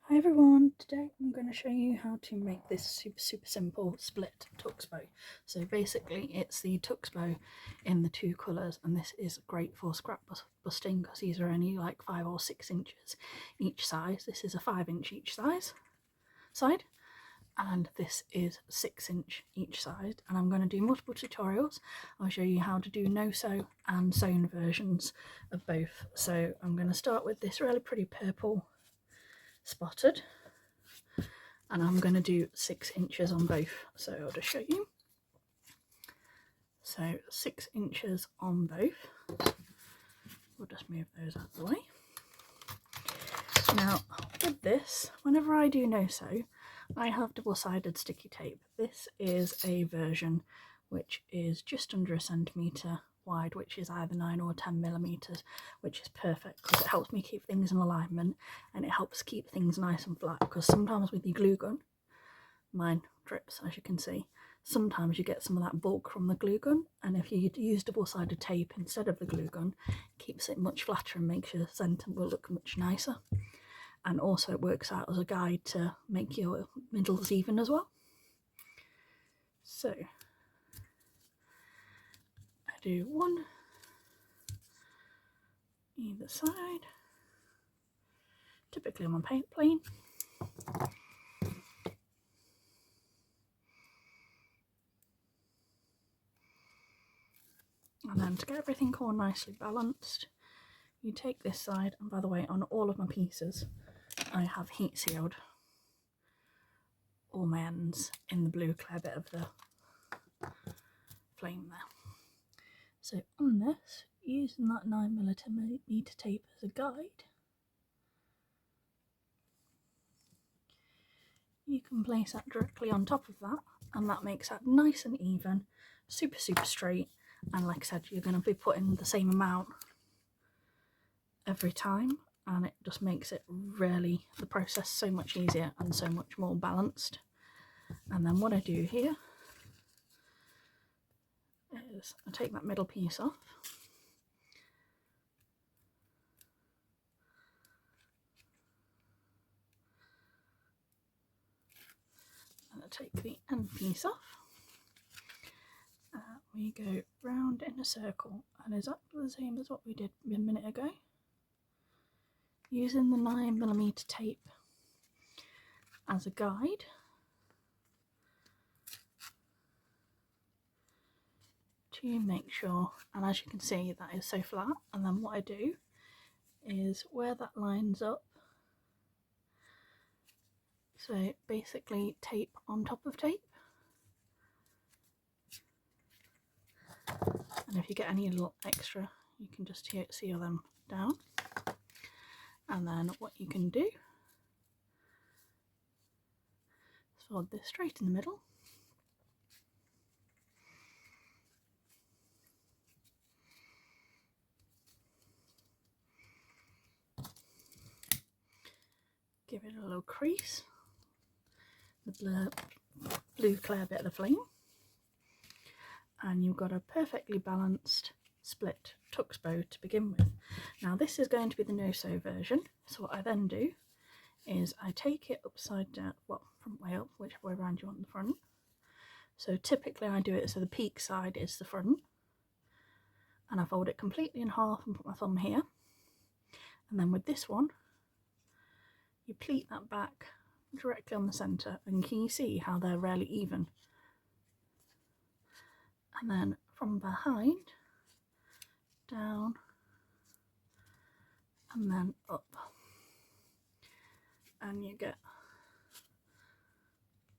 Hi everyone, today I'm going to show you how to make this super simple split Tux bow. So basically it's the Tux bow in the two colours, and this is great for scrap busting because these are only like 5 or 6 inches each size. This is a 5-inch each side, and this is 6-inch each side, and I'm going to do multiple tutorials. I'll show you how to do no sew and sewn versions of both. So I'm going to start with this really pretty purple spotted, and I'm going to do 6 inches on both, so I'll just show you. So 6 inches on both. We'll just move those out of the way. Now with this, whenever I do no sew, I have double-sided sticky tape. This is a version which is just under a centimetre wide, which is either 9 or 10 millimeters, which is perfect because it helps me keep things in alignment and it helps keep things nice and flat, because sometimes with your glue gun, mine drips as you can see, sometimes you get some of that bulk from the glue gun, and if you use double-sided tape instead of the glue gun, it keeps it much flatter and makes your centre will look much nicer, and also it works out as a guide to make your middles even as well. So I do one either side. Typically on my paint plane. And then to get everything all nicely balanced, you take this side, and by the way, on all of my pieces I have heat sealed all my ends in the blue clear bit of the flame there. So on this, using that 9mm tape as a guide, you can place that directly on top of that, and that makes that nice and even, super straight. And like I said, you're going to be putting the same amount every time, and it just makes it really, the process so much easier and so much more balanced. And then what I do here is I take that middle piece off, and I take the end piece off. We go round in a circle, and exactly the same as what we did a minute ago, using the 9mm tape as a guide. To make sure, and as you can see that is so flat, and then what I do is where that lines up, so basically tape on top of tape, and if you get any little extra you can just seal them down. And then what you can do is fold this straight in the middle, give it a little crease with the blue clear bit of the flame, and you've got a perfectly balanced split Tux bow to begin with. Now this is going to be the no sew version, so what I then do is I take it upside down, well, front way up, whichever way around you want the front. So typically I do it so the peak side is the front, and I fold it completely in half and put my thumb here, and then with this one you pleat that back directly on the centre, and can you see how they're really even? And then from behind, down, and then up, and you get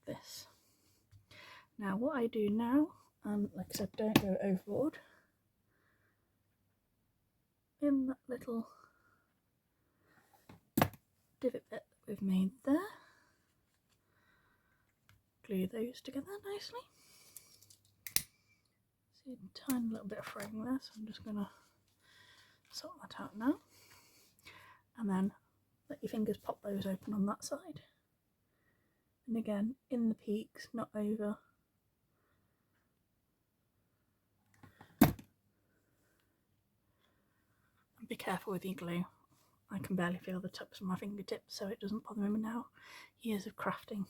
this. Now what I do now, like I said, don't go overboard, in that little divot bit that we've made there, glue those together nicely. See a tiny little bit of fraying there, so I'm just going to sort that out now. And then let your fingers pop those open on that side. And again, in the peaks, not over. And be careful with your glue. I can barely feel the tips of my fingertips, so it doesn't bother me now. Years of crafting.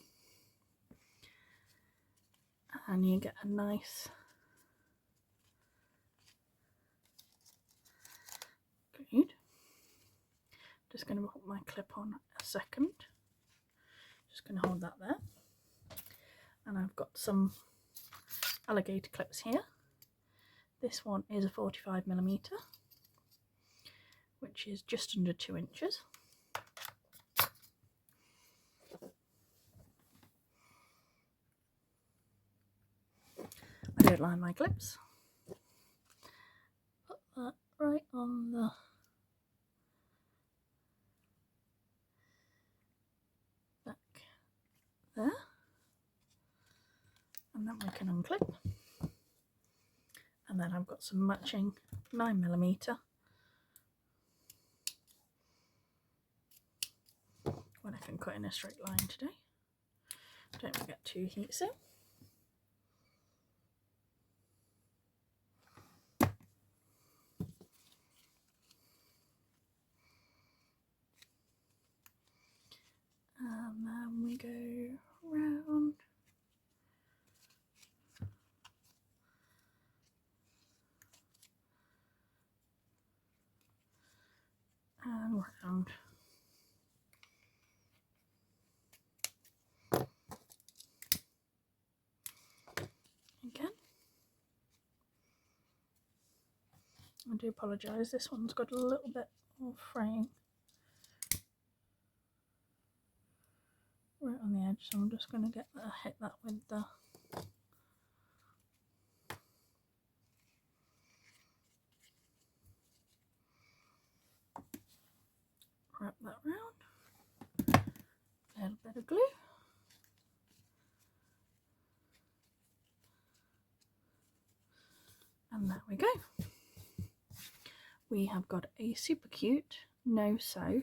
And you get a nice good. Just going to put my clip on a second. Just going to hold that there. And I've got some alligator clips here. This one is a 45mm, which is just under 2 inches. I don't line my clips. Put that right on the back there, and then we can unclip. And then I've got some matching 9mm when I can cut in a straight line today. Don't forget to heat seal. And then we go round and round. Again. I do apologise, this one's got a little bit of fraying right on the edge, so I'm just going to hit that with the wrap that round, a little bit of glue, and there we go. We have got a super cute no-sew